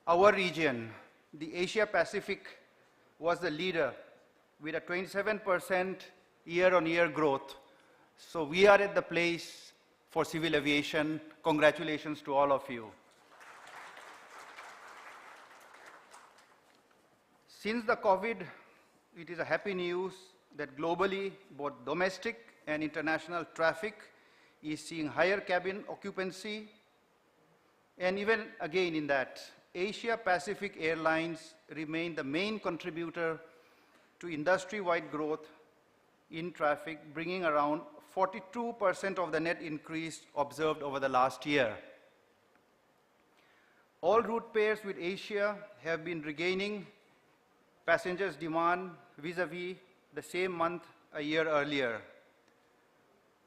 Our region, the Asia Pacific, was the leader with a 27% year-on-year growth. So we are at the place for civil aviation. Congratulations to all of you. Since the COVID, it is a happy news that globally, both domestic and international traffic is seeing higher cabin occupancy. And even again in that, Asia Pacific Airlines remain the main contributor to industry-wide growth in traffic, bringing around 42% of the net increase observed over the last year. All route pairs with Asia have been regaining passengers' demand vis-a-vis the same month a year earlier,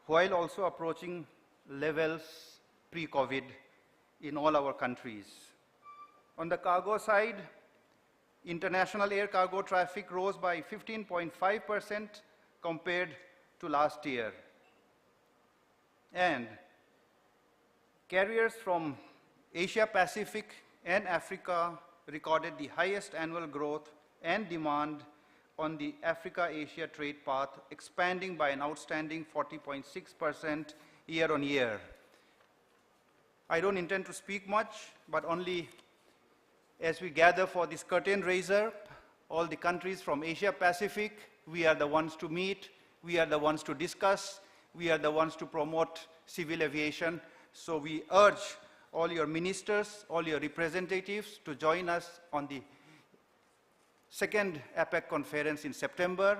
while also approaching levels pre-COVID in all our countries. On the cargo side, international air cargo traffic rose by 15.5% compared to last year. And carriers from Asia Pacific and Africa recorded the highest annual growth and demand on the Africa-Asia trade path, expanding by an outstanding 40.6% year-on-year. I don't intend to speak much, but only as we gather for this curtain raiser, all the countries from Asia Pacific, we are the ones to meet, we are the ones to discuss, we are the ones to promote civil aviation. So we urge all your ministers, all your representatives to join us on the second APEC conference in September.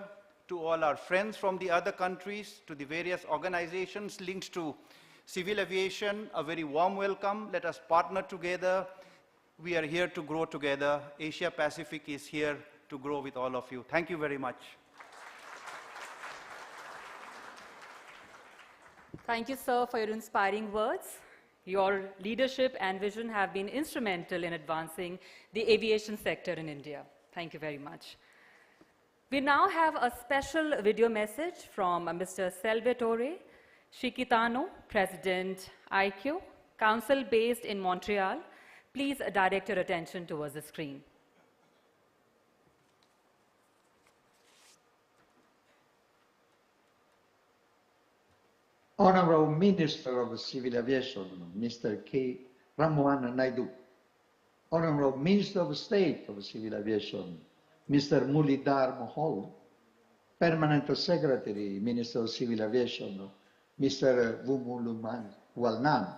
To all our friends from the other countries, to the various organizations linked to civil aviation, a very warm welcome. Let us partner together. We are here to grow together. Asia Pacific is here to grow with all of you. Thank you very much. Thank you, sir, for your inspiring words. Your leadership and vision have been instrumental in advancing the aviation sector in India. Thank you very much. We now have a special video message from Mr. Salvatore Chiquitano, President IQ, Council based in Montreal. Please direct your attention towards the screen. Honorable Minister of Civil Aviation, Mr. K. Ramohan Naidu. Honorable Minister of State of Civil Aviation, Mr. Mulidhar Mohol. Permanent Secretary, Minister of Civil Aviation, Mr. Vumuluman Walnan.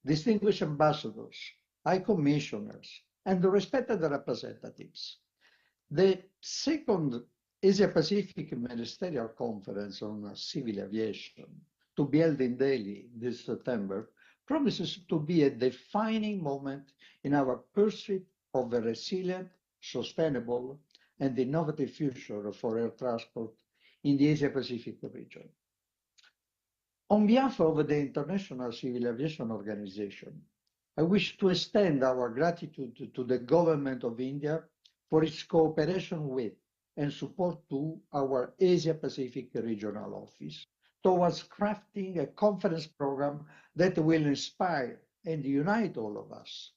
Distinguished ambassadors, high commissioners, and respected representatives. The second Asia-Pacific Ministerial Conference on Civil Aviation, to be held in Delhi this September, promises to be a defining moment in our pursuit of a resilient, sustainable, and innovative future for air transport in the Asia-Pacific region. On behalf of the International Civil Aviation Organization, I wish to extend our gratitude to the Government of India for its cooperation with and support to our Asia-Pacific Regional Office towards crafting a conference program that will inspire and unite all of us.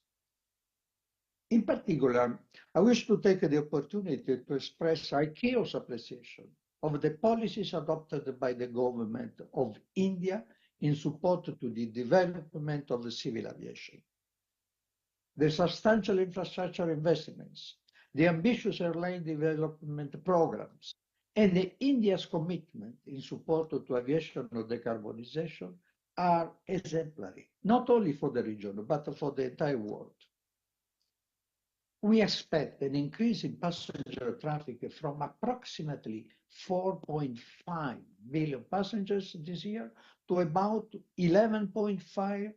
In particular, I wish to take the opportunity to express ICAO's appreciation of the policies adopted by the Government of India in support to the development of civil aviation. The substantial infrastructure investments, the ambitious airline development programs, and India's commitment in support to aviation decarbonization are exemplary, not only for the region, but for the entire world. We expect an increase in passenger traffic from approximately 4.5 billion passengers this year to about 11.5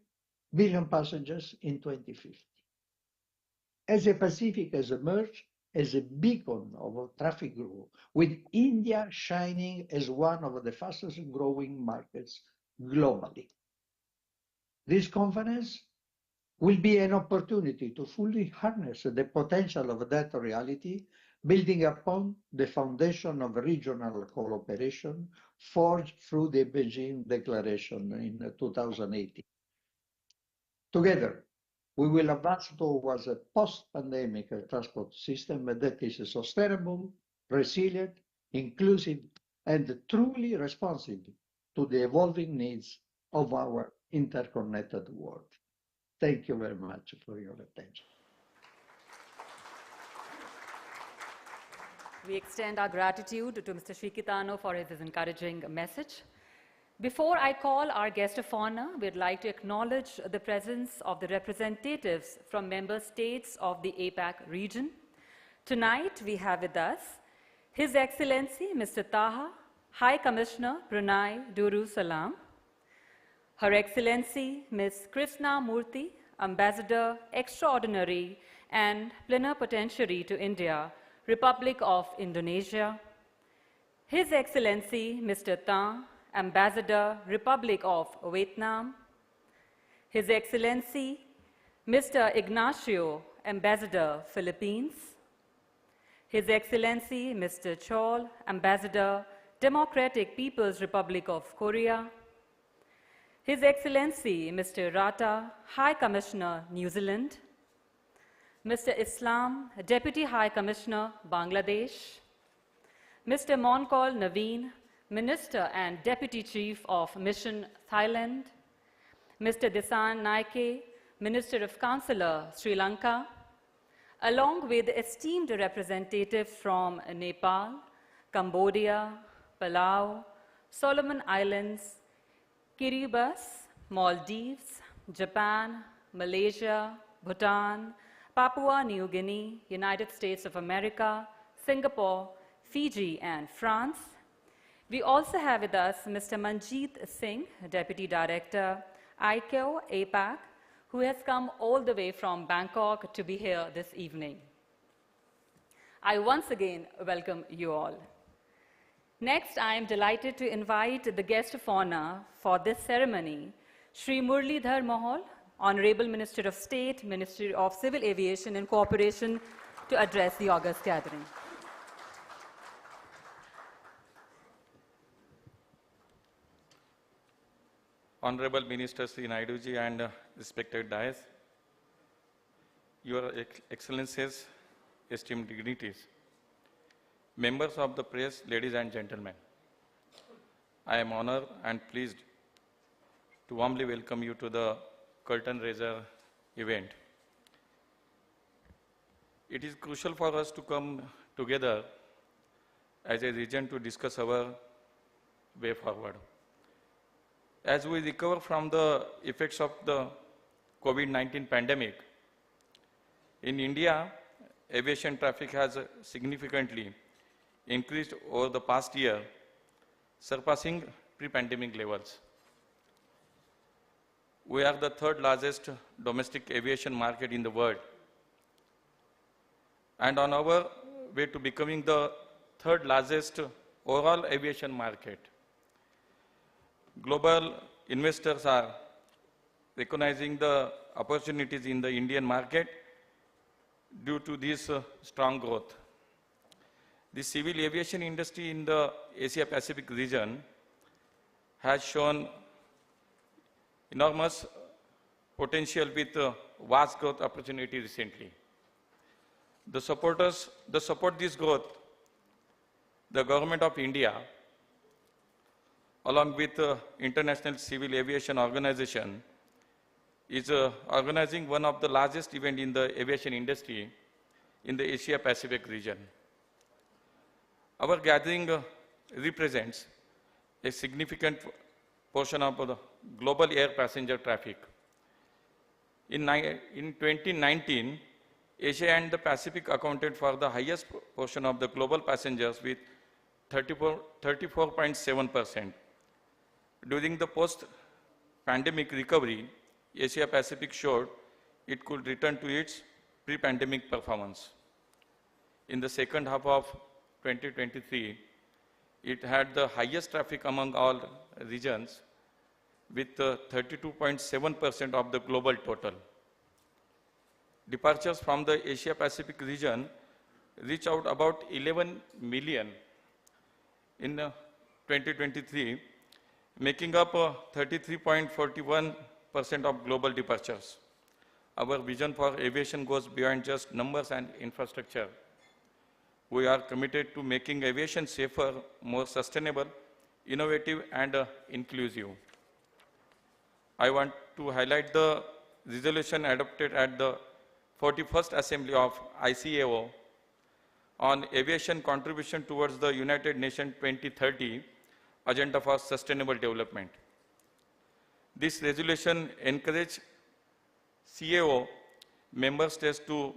billion passengers in 2050. Asia-Pacific has emerged as a beacon of traffic growth, with India shining as one of the fastest growing markets globally. This conference will be an opportunity to fully harness the potential of that reality, building upon the foundation of regional cooperation forged through the Beijing Declaration in 2018. Together, We will advance towards a post-pandemic transport system that is sustainable, resilient, inclusive, and truly responsive to the evolving needs of our interconnected world. Thank you very much for your attention. We extend our gratitude to Mr. Srikitano for his encouraging message. Before I call our guest of honor, we'd like to acknowledge the presence of the representatives from member states of the APAC region. Tonight, we have with us His Excellency Mr. Taha, High Commissioner Pranay Darussalam, Her Excellency Ms. Krishna Murthy, Ambassador Extraordinary and Plenipotentiary to India, Republic of Indonesia, His Excellency Mr. Tan, Ambassador, Republic of Vietnam, His Excellency Mr. Ignacio, Ambassador, Philippines, His Excellency Mr. Chol, Ambassador, Democratic People's Republic of Korea, His Excellency Mr. Rata, High Commissioner, New Zealand, Mr. Islam, Deputy High Commissioner, Bangladesh, Mr. Monkol Naveen, Minister and Deputy Chief of Mission, Thailand, Mr. Desan Naike, Minister of Consular, Sri Lanka, along with esteemed representatives from Nepal, Cambodia, Palau, Solomon Islands, Kiribati, Maldives, Japan, Malaysia, Bhutan, Papua New Guinea, United States of America, Singapore, Fiji, and France. We also have with us Mr. Manjeet Singh, Deputy Director, ICAO APAC, who has come all the way from Bangkok to be here this evening. I once again welcome you all. Next, I am delighted to invite the guest of honor for this ceremony, Shri Muralidhar Mohol, Honorable Minister of State, Ministry of Civil Aviation and Cooperation, to address the august gathering. Honorable Minister Sri Naiduji and respected dais, Your Excellencies, esteemed dignitaries, members of the press, ladies and gentlemen, I am honored and pleased to warmly welcome you to the curtain raiser event. It is crucial for us to come together as a region to discuss our way forward. As we recover from the effects of the COVID-19 pandemic, in India, aviation traffic has significantly increased over the past year, surpassing pre-pandemic levels. We are the third largest domestic aviation market in the world, and on our way to becoming the third largest overall aviation market. Global investors are recognizing the opportunities in the Indian market due to this strong growth. The civil aviation industry in the Asia Pacific region has shown enormous potential with vast growth opportunity recently. To support this growth, the Government of India, along with International Civil Aviation Organization, is organizing one of the largest events in the aviation industry in the Asia Pacific region. Our gathering represents a significant portion of the global air passenger traffic. In 2019, Asia and the Pacific accounted for the highest portion of the global passengers with 34.7%. During the post-pandemic recovery, Asia Pacific showed it could return to its pre-pandemic performance. In the second half of 2023, it had the highest traffic among all regions with 32.7% of the global total. Departures from the Asia Pacific region reached out about 11 million in 2023, making up 33.41% of global departures. Our vision for aviation goes beyond just numbers and infrastructure. We are committed to making aviation safer, more sustainable, innovative, and inclusive. I want to highlight the resolution adopted at the 41st Assembly of ICAO on aviation contribution towards the United Nations 2030 Agenda for Sustainable Development. This resolution encourages CAO member states to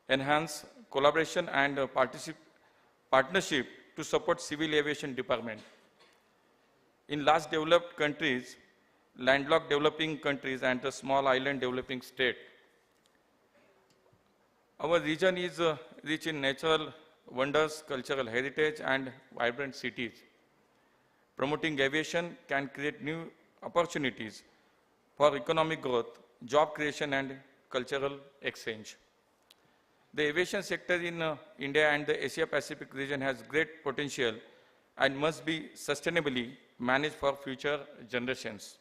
enhance collaboration and partnership to support civil aviation department. In large developed countries, landlocked developing countries, and the small island developing state, our region is rich in natural wonders, cultural heritage, and vibrant cities. Promoting aviation can create new opportunities for economic growth, job creation, and cultural exchange. The aviation sector in India and the Asia Pacific region has great potential and must be sustainably managed for future generations.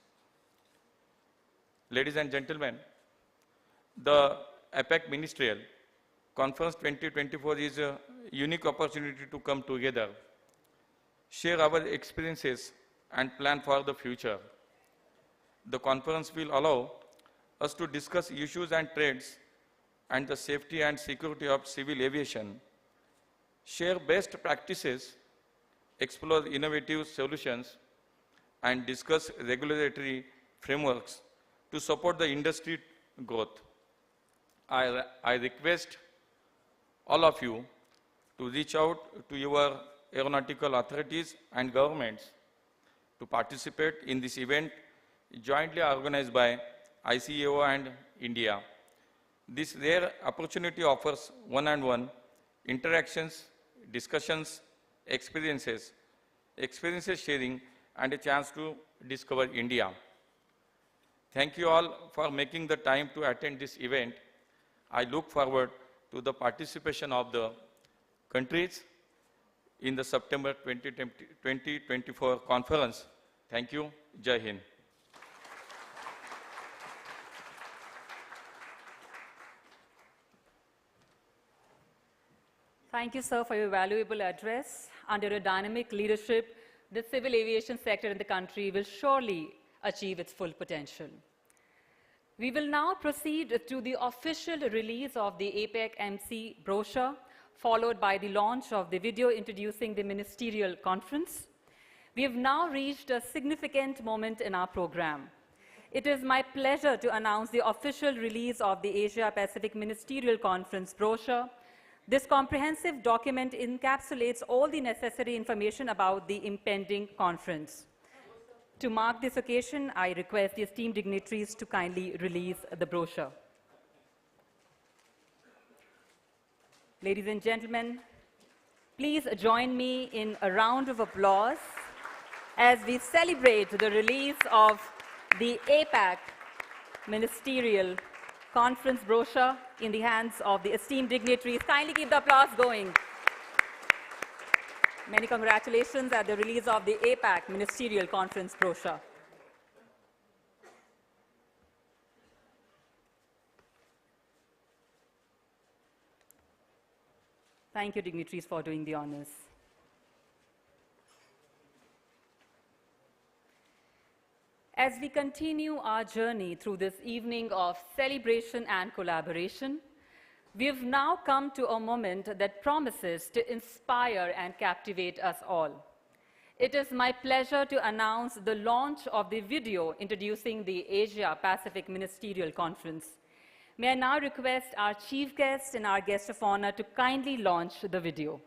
Ladies and gentlemen, the APEC Ministerial Conference 2024 is a unique opportunity to come together, share our experiences, and plan for the future. The conference will allow us to discuss issues and trends and the safety and security of civil aviation, share best practices, explore innovative solutions, and discuss regulatory frameworks to support the industry growth. I request all of you to reach out to your aeronautical authorities and governments to participate in this event jointly organized by ICAO and India. This rare opportunity offers one-on-one interactions, discussions, experiences sharing, and a chance to discover India. Thank you all for making the time to attend this event. I look forward to the participation of the countries in the September 2024 conference. Thank you. Jai Hind. Thank you, sir, for your valuable address. Under a dynamic leadership, the civil aviation sector in the country will surely achieve its full potential. We will now proceed to the official release of the APEC MC brochure, followed by the launch of the video introducing the Ministerial Conference. We have now reached a significant moment in our program. It is my pleasure to announce the official release of the Asia Pacific Ministerial Conference brochure. This comprehensive document encapsulates all the necessary information about the impending conference. To mark this occasion, I request the esteemed dignitaries to kindly release the brochure. Ladies and gentlemen, please join me in a round of applause as we celebrate the release of the APAC Ministerial Conference brochure in the hands of the esteemed dignitaries. Kindly keep the applause going. Many congratulations at the release of the APAC Ministerial Conference brochure. Thank you, dignitaries, for doing the honors. As we continue our journey through this evening of celebration and collaboration, we have now come to a moment that promises to inspire and captivate us all. It is my pleasure to announce the launch of the video introducing the Asia Pacific Ministerial Conference. May I now request our chief guest and our guest of honor to kindly launch the video.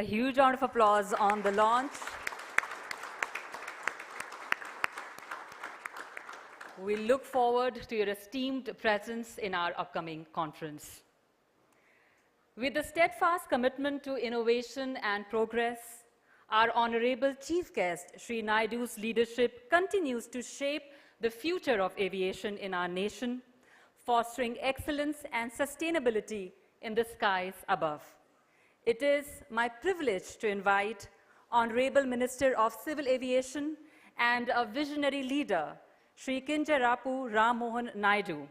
A huge round of applause on the launch. We look forward to your esteemed presence in our upcoming conference. With a steadfast commitment to innovation and progress, our honorable chief guest, Sri Naidu's leadership continues to shape the future of aviation in our nation, fostering excellence and sustainability in the skies above. It is my privilege to invite Honorable Minister of Civil Aviation and a visionary leader, Sri Kinjarapu Ram Mohan Naidu.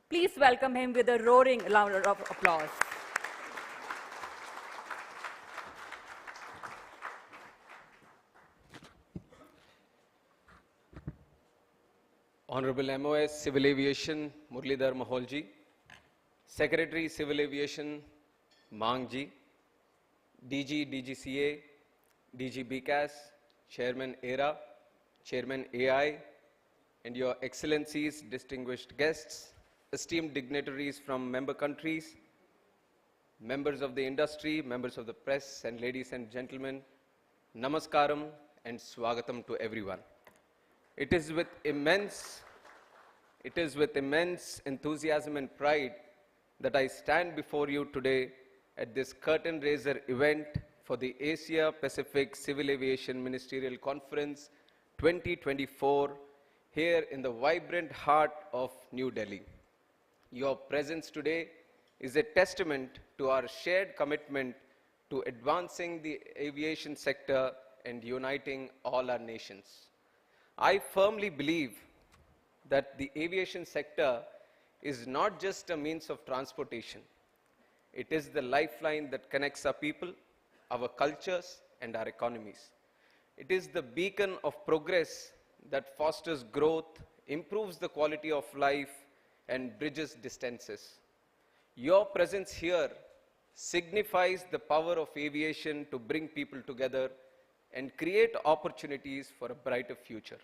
Please welcome him with a roaring round of applause. Honorable MOS Civil Aviation Murlidhar Maholji, Secretary Civil Aviation Mangji, DG DGCA, DG BCAS, Chairman ERA, Chairman AI, and Your Excellencies, distinguished guests, esteemed dignitaries from member countries, members of the industry, members of the press, and ladies and gentlemen, Namaskaram and Swagatam to everyone. It is with immense enthusiasm and pride that I stand before you today at this curtain raiser event for the Asia Pacific Civil Aviation Ministerial Conference 2024 here in the vibrant heart of New Delhi. Your presence today is a testament to our shared commitment to advancing the aviation sector and uniting all our nations. I firmly believe that the aviation sector is not just a means of transportation. It is the lifeline that connects our people, our cultures, and our economies. It is the beacon of progress that fosters growth, improves the quality of life, and bridges distances. Your presence here signifies the power of aviation to bring people together and create opportunities for a brighter future.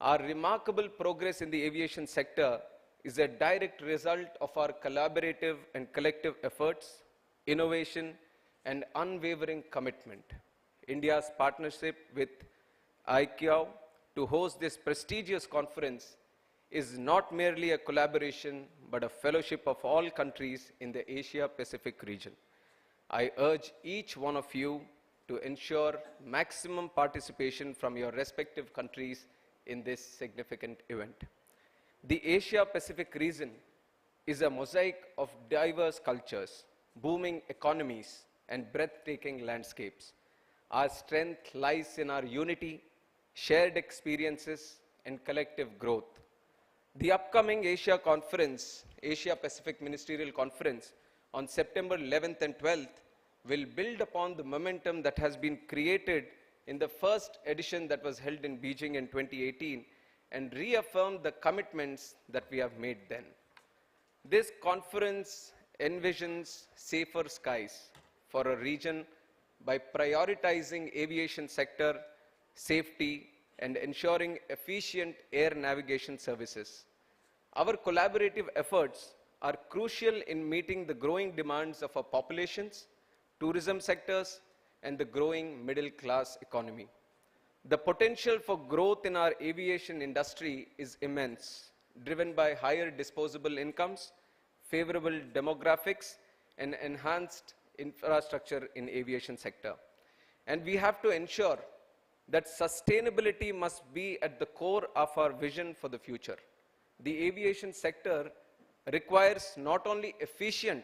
Our remarkable progress in the aviation sector is a direct result of our collaborative and collective efforts, innovation, and unwavering commitment. India's partnership with ICAO to host this prestigious conference is not merely a collaboration, but a fellowship of all countries in the Asia-Pacific region. I urge each one of you to ensure maximum participation from your respective countries in this significant event. The Asia-Pacific region is a mosaic of diverse cultures, booming economies, and breathtaking landscapes. Our strength lies in our unity, shared experiences, and collective growth. The upcoming Asia Pacific Ministerial Conference on September 11th and 12th will build upon the momentum that has been created in the first edition that was held in Beijing in 2018 and reaffirm the commitments that we have made then. This conference envisions safer skies for a region by prioritizing aviation sector safety and ensuring efficient air navigation services. Our collaborative efforts are crucial in meeting the growing demands of our populations, tourism sectors, and the growing middle-class economy. The potential for growth in our aviation industry is immense, driven by higher disposable incomes, favorable demographics, and enhanced infrastructure in aviation sector. And we have to ensure that sustainability must be at the core of our vision for the future. The aviation sector requires not only efficient,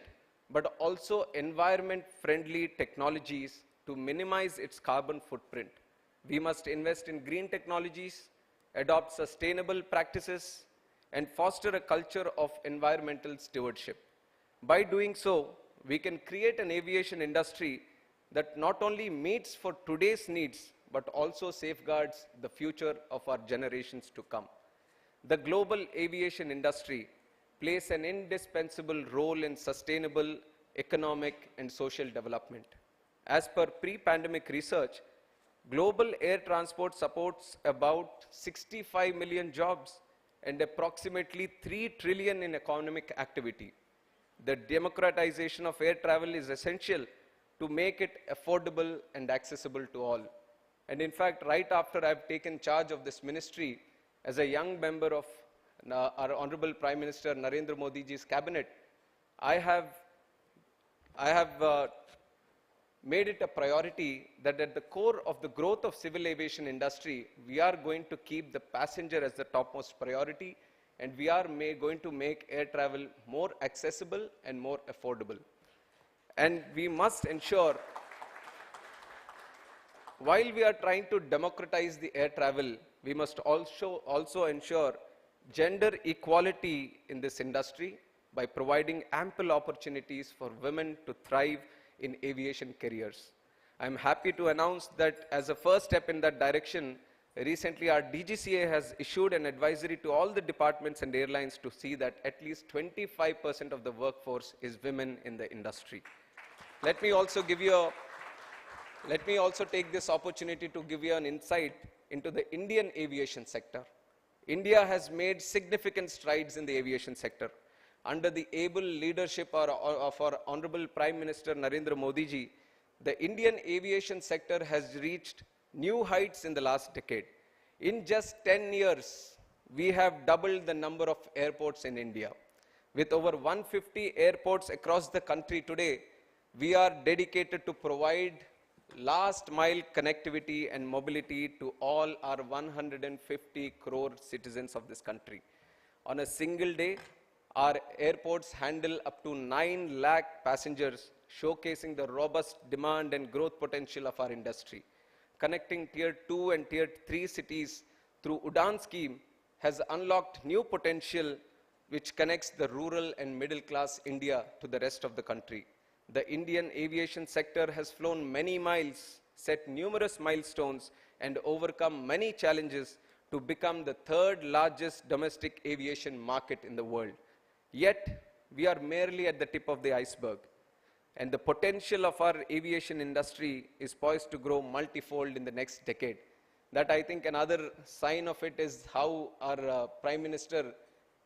but also environment-friendly technologies to minimize its carbon footprint. We must invest in green technologies, adopt sustainable practices, and foster a culture of environmental stewardship. By doing so, we can create an aviation industry that not only meets for today's needs, but also safeguards the future of our generations to come. The global aviation industry plays an indispensable role in sustainable economic and social development. As per pre-pandemic research, global air transport supports about 65 million jobs and approximately 3 trillion in economic activity. The democratization of air travel is essential to make it affordable and accessible to all. And in fact, right after I've taken charge of this ministry, as a young member of our Honorable Prime Minister Narendra Modi ji's cabinet, I have made it a priority that at the core of the growth of civil aviation industry, we are going to keep the passenger as the topmost priority, and we are going to make air travel more accessible and more affordable. And we must ensure, while we are trying to democratize the air travel, we must also ensure gender equality in this industry by providing ample opportunities for women to thrive in aviation careers. I'm happy to announce that as a first step in that direction, recently our DGCA has issued an advisory to all the departments and airlines to see that at least 25% of the workforce is women in the industry. Let me also take this opportunity to give you an insight into the Indian aviation sector. India has made significant strides in the aviation sector. Under the able leadership of our Honorable Prime Minister Narendra Modi ji, the Indian aviation sector has reached new heights in the last decade. In just 10 years, we have doubled the number of airports in India. With over 150 airports across the country today, we are dedicated to provide last mile connectivity and mobility to all our 150 crore citizens of this country. On a single day, our airports handle up to 9 lakh passengers, showcasing the robust demand and growth potential of our industry. Connecting Tier 2 and Tier 3 cities through UDAN scheme has unlocked new potential which connects the rural and middle class India to the rest of the country. The Indian aviation sector has flown many miles, set numerous milestones, and overcome many challenges to become the third largest domestic aviation market in the world. Yet, we are merely at the tip of the iceberg. And the potential of our aviation industry is poised to grow multifold in the next decade. That, I think, another sign of it is how our Prime Minister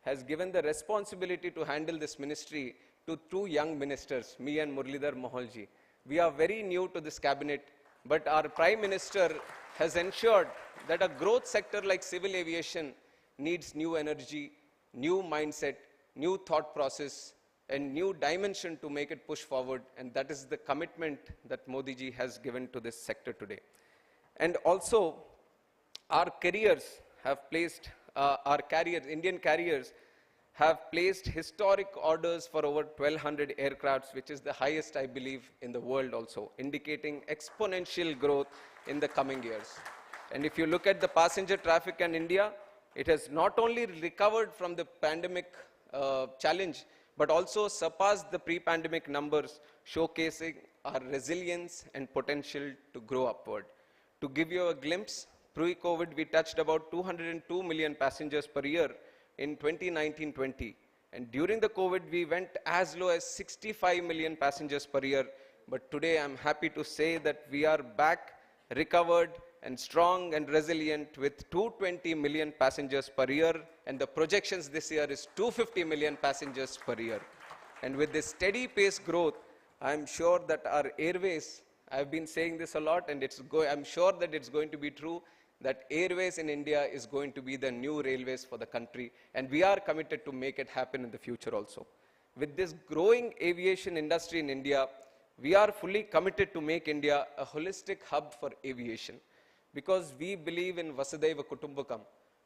has given the responsibility to handle this ministry to two young ministers, me and Muralidhar Moholji. We are very new to this cabinet, but our Prime Minister has ensured that a growth sector like civil aviation needs new energy, new mindset, new thought process, and new dimension to make it push forward, and that is the commitment that Modi ji has given to this sector today. And also, our carriers have placed, Indian carriers have placed historic orders for over 1,200 aircrafts, which is the highest, I believe, in the world also, indicating exponential growth in the coming years. And if you look at the passenger traffic in India, it has not only recovered from the pandemic challenge, but also surpassed the pre-pandemic numbers, showcasing our resilience and potential to grow upward. To give you a glimpse, pre-COVID, we touched about 202 million passengers per year in 2019-20. And during the COVID, we went as low as 65 million passengers per year. But today, I'm happy to say that we are back, recovered, and strong and resilient with 220 million passengers per year. And the projections this year is 250 million passengers per year. And with this steady pace growth, I'm sure that our airways, I've been saying this a lot, and I'm sure that it's going to be true, that airways in India is going to be the new railways for the country, and we are committed to make it happen in the future also. With this growing aviation industry in India, we are fully committed to make India a holistic hub for aviation, because we believe in Vasudhaiva Kutumbakam.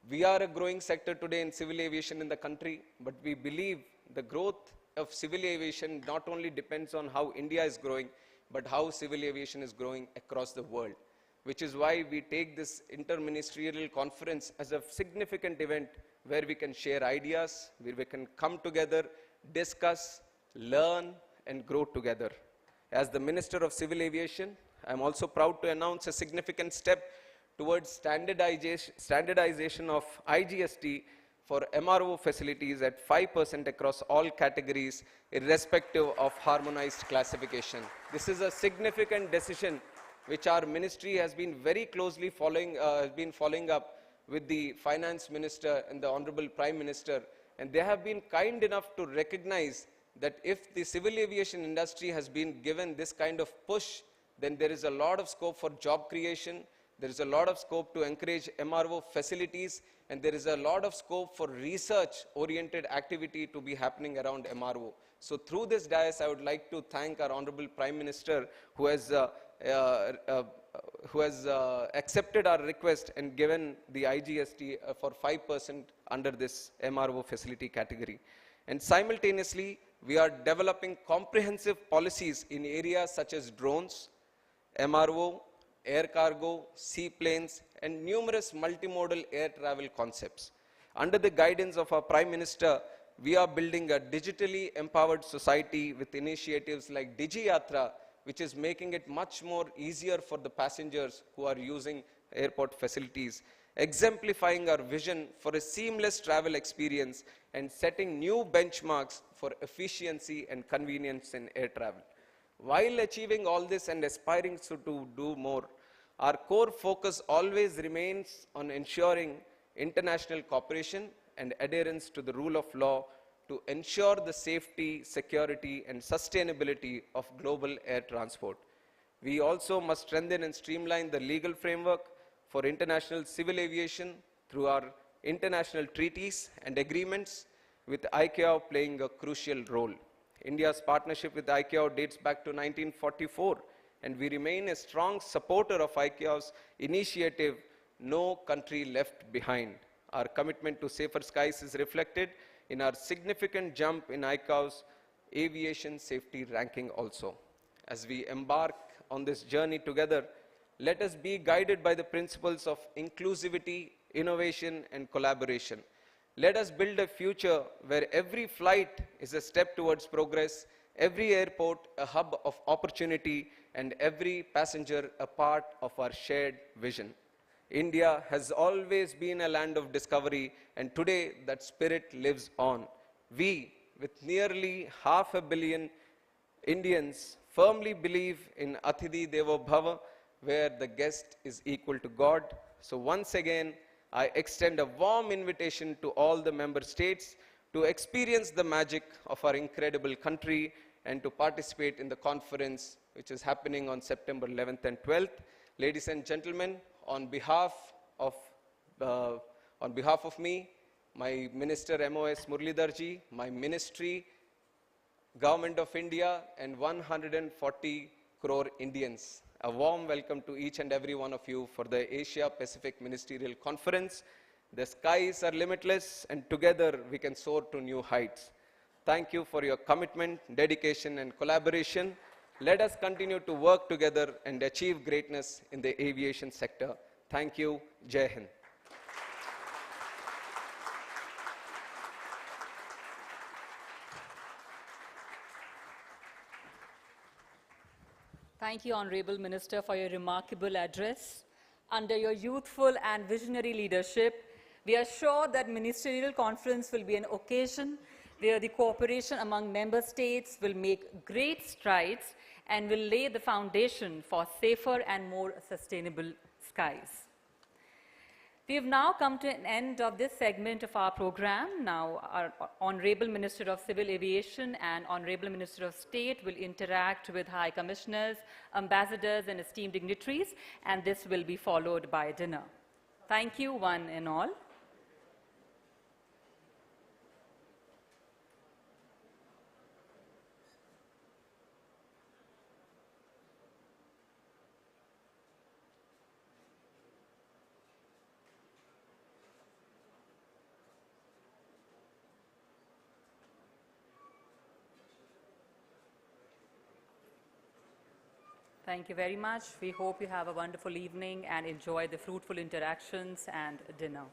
We are a growing sector today in civil aviation in the country, but we believe the growth of civil aviation not only depends on how India is growing, but how civil aviation is growing across the world. Which is why we take this interministerial conference as a significant event where we can share ideas, where we can come together, discuss, learn, and grow together. As the Minister of Civil Aviation, I'm also proud to announce a significant step towards standardization of IGST for MRO facilities at 5% across all categories, irrespective of harmonized classification. This is a significant decision which our ministry has been very closely following up with the Finance Minister and the Honorable Prime Minister, and they have been kind enough to recognize that if the civil aviation industry has been given this kind of push, then there is a lot of scope for job creation, there is a lot of scope to encourage MRO facilities, and there is a lot of scope for research-oriented activity to be happening around MRO. So through this dais, I would like to thank our Honorable Prime Minister who has accepted our request and given the IGST for 5% under this MRO facility category. And simultaneously, we are developing comprehensive policies in areas such as drones, MRO, air cargo, seaplanes, and numerous multimodal air travel concepts. Under the guidance of our Prime Minister, we are building a digitally empowered society with initiatives like DigiYatra, which is making it much more easier for the passengers who are using airport facilities, exemplifying our vision for a seamless travel experience and setting new benchmarks for efficiency and convenience in air travel. While achieving all this and aspiring to do more, our core focus always remains on ensuring international cooperation and adherence to the rule of law to ensure the safety, security, and sustainability of global air transport. We also must strengthen and streamline the legal framework for international civil aviation through our international treaties and agreements, with ICAO playing a crucial role. India's partnership with ICAO dates back to 1944, and we remain a strong supporter of ICAO's initiative, No Country Left Behind. Our commitment to safer skies is reflected in our significant jump in ICAO's aviation safety ranking also. As we embark on this journey together, let us be guided by the principles of inclusivity, innovation, and collaboration. Let us build a future where every flight is a step towards progress, every airport a hub of opportunity, and every passenger a part of our shared vision. India has always been a land of discovery, and today that spirit lives on. We, with nearly 500 million Indians, firmly believe in Atithi Devo Bhava, where the guest is equal to God. So once again, I extend a warm invitation to all the member states to experience the magic of our incredible country and to participate in the conference which is happening on September 11th and 12th. Ladies and gentlemen, on behalf of me, my Minister MOS Muralidharji, my ministry, Government of India, and 140 crore Indians, a warm welcome to each and every one of you for the Asia Pacific Ministerial Conference. The skies are limitless, and together we can soar to new heights. Thank you for your commitment, dedication, and collaboration. Let us continue to work together and achieve greatness in the aviation sector. Thank you. Jai Hind. Thank you, Honorable Minister, for your remarkable address. Under your youthful and visionary leadership, we are sure that Ministerial Conference will be an occasion where the cooperation among member states will make great strides and will lay the foundation for safer and more sustainable skies. We have now come to an end of this segment of our program. Now, our Honorable Minister of Civil Aviation and Honorable Minister of State will interact with High Commissioners, ambassadors, and esteemed dignitaries, and this will be followed by dinner. Thank you, one and all. Thank you very much. We hope you have a wonderful evening and enjoy the fruitful interactions and dinner.